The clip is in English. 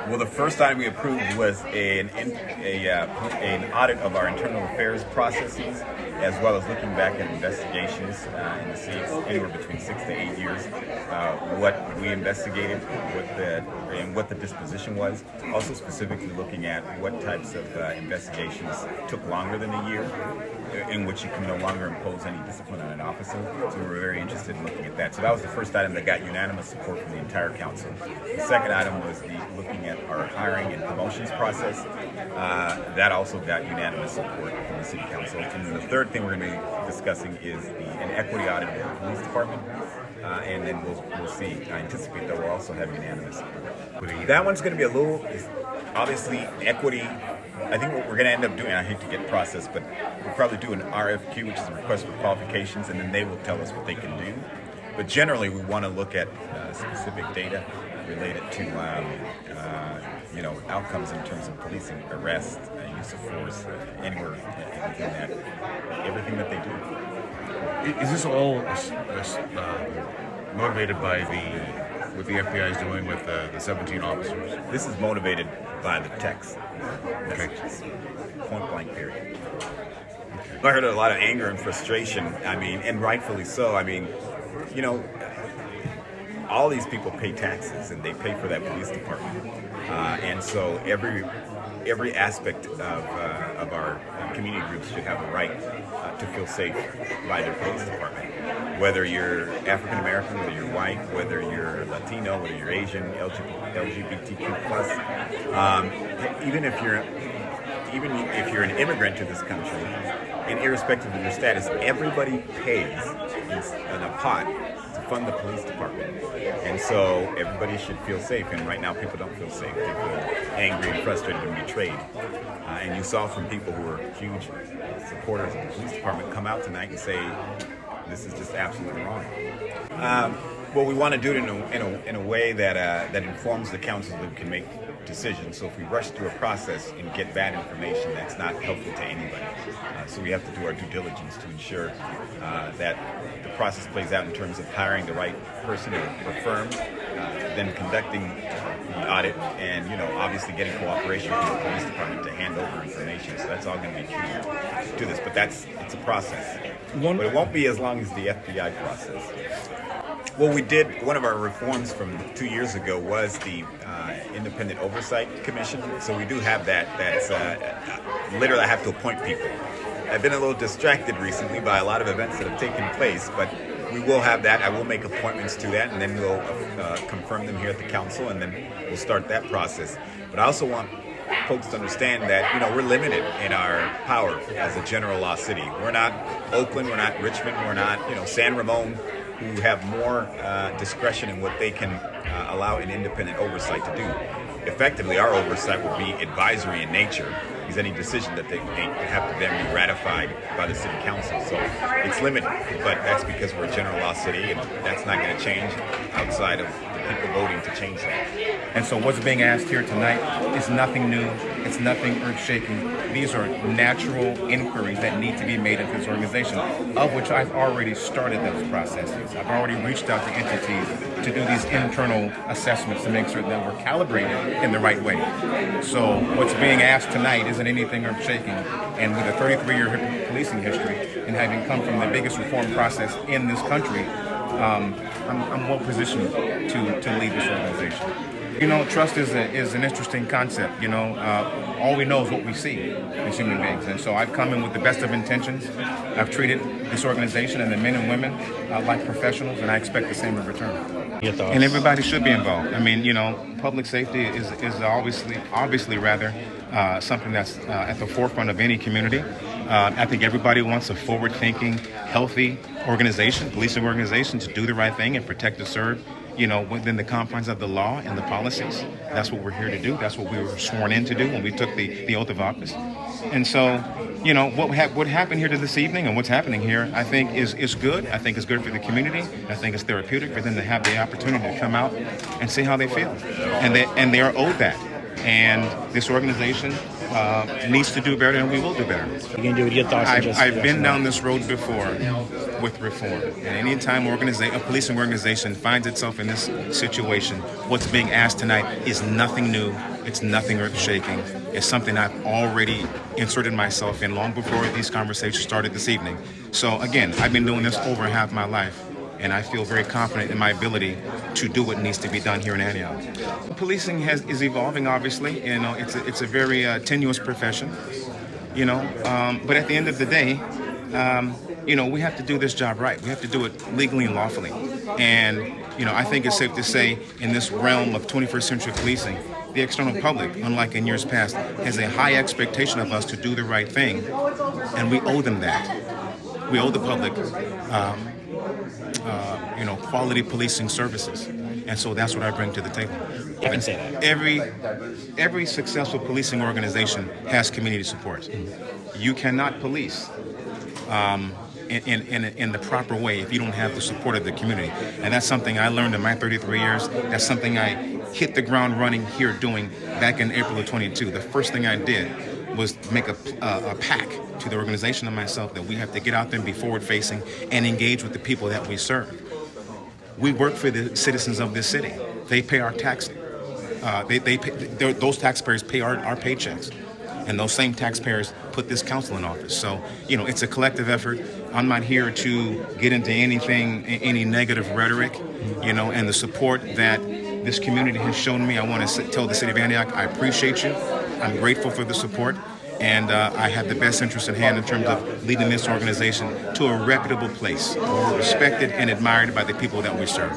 Well, the first item we approved was an audit of our internal affairs processes, as well as looking back at investigations in the city, anywhere between 6 to 8 years, what we investigated, what the disposition was. Also, specifically looking at what types of investigations took longer than a year, in which you can no longer impose any discipline on an officer. So we were very interested in looking at that. So that was the first item that got unanimous support from the entire council. The second item was looking at our hiring and promotions process. That also got unanimous support from the city council. And then the third thing we're going to be discussing is an equity audit of the police department. And then we'll see. I anticipate that we'll also have unanimous support. That one's going to be obviously equity. I think what we're going to end up doing, I hate to get processed, but we'll probably do an RFQ, which is a request for qualifications, and then they will tell us what they can do. But generally, we want to look at specific data related to outcomes in terms of policing, arrest, use of force, anywhere within that, everything that they do. Is this all motivated by what the FBI is doing with the 17 officers? This is motivated by the text messages, point blank period. I heard a lot of anger and frustration, and rightfully so. All these people pay taxes and they pay for that police department. And so every aspect of our community groups should have a right to feel safe by their police department. Whether you're African American, whether you're white, whether you're Latino, whether you're Asian, LGBTQ plus, even if you're an immigrant to this country, and irrespective of your status, everybody pays in a pot to fund the police department. And so everybody should feel safe, and right now people don't feel safe. They feel angry and frustrated and betrayed. And you saw from people who are huge supporters of the police department come out tonight and say, this is just absolutely wrong. Well, we want to do it in a way that informs the council that can make decisions. So if we rush through a process and get bad information, that's not helpful to anybody. So we have to do our due diligence to ensure that the process plays out in terms of hiring the right person or firm, then conducting the audit, and obviously getting cooperation from the police department to hand over information. So that's all going to be key to this. But it's a process. But it won't be as long as the FBI process. Well, we did, one of our reforms from 2 years ago was the Independent Oversight Commission. So we do have that. That's literally I have to appoint people. I've been a little distracted recently by a lot of events that have taken place, but we will have that. I will make appointments to that, and then we'll confirm them here at the council, and then we'll start that process. But I also want folks to understand that we're limited in our power as a general law city. We're not Oakland, we're not Richmond, we're not San Ramon, who have more discretion in what they can allow an independent oversight to do. Effectively, our oversight will be advisory in nature, because any decision that they make would have to then be ratified by the city council. So it's limited, but that's because we're a general law city, and that's not going to change outside of the people voting to change that. And so what's being asked here tonight is nothing new. It's nothing earth-shaking. These are natural inquiries that need to be made into this organization, of which I've already started those processes. I've already reached out to entities to do these internal assessments to make sure that we're calibrated in the right way. So what's being asked tonight isn't anything earth-shaking. And with a 33-year policing history and having come from the biggest reform process in this country, I'm well positioned to lead this organization. Trust is an interesting concept. All we know is what we see as human beings. And so I've come in with the best of intentions. I've treated this organization and the men and women like professionals, and I expect the same in return. And everybody should be involved. Public safety is obviously something that's at the forefront of any community. I think everybody wants a forward-thinking, healthy organization, policing organization, to do the right thing and protect and serve, within the confines of the law and the policies. That's what we're here to do. That's what we were sworn in to do when we took the oath of office. And so, what happened here this evening and what's happening here, I think is good. I think it's good for the community. I think it's therapeutic for them to have the opportunity to come out and see how they feel. And they are owed that. And this organization needs to do better, and we will do better. You can do it. Your thoughts? I've been down this road before with reform, and anytime a policing organization finds itself in this situation, what's being asked tonight is nothing new. It's nothing earth-shaking. It's something I've already inserted myself in long before these conversations started this evening. So again, I've been doing this over half my life, and I feel very confident in my ability to do what needs to be done here in Antioch. Policing is evolving, obviously. It's a very tenuous profession, but at the end of the day, we have to do this job right. We have to do it legally and lawfully. And, I think it's safe to say in this realm of 21st century policing, the external public, unlike in years past, has a high expectation of us to do the right thing, and we owe them that. We owe the public, quality policing services, and so that's what I bring to the table. I can say that. Every successful policing organization has community support. You cannot police in the proper way if you don't have the support of the community. And that's something I learned in my 33 years. That's something I hit the ground running here doing back in April of 22. The first thing I did was make a pact to the organization and myself that we have to get out there and be forward-facing and engage with the people that we serve. We work for the citizens of this city. They pay our taxes. Those taxpayers pay our paychecks. And those same taxpayers put this council in office. So, it's a collective effort. I'm not here to get into any negative rhetoric, and the support that this community has shown me. I want to tell the city of Antioch, I appreciate you. I'm grateful for the support. And I have the best interest in hand in terms of leading this organization to a reputable place, respected and admired by the people that we serve.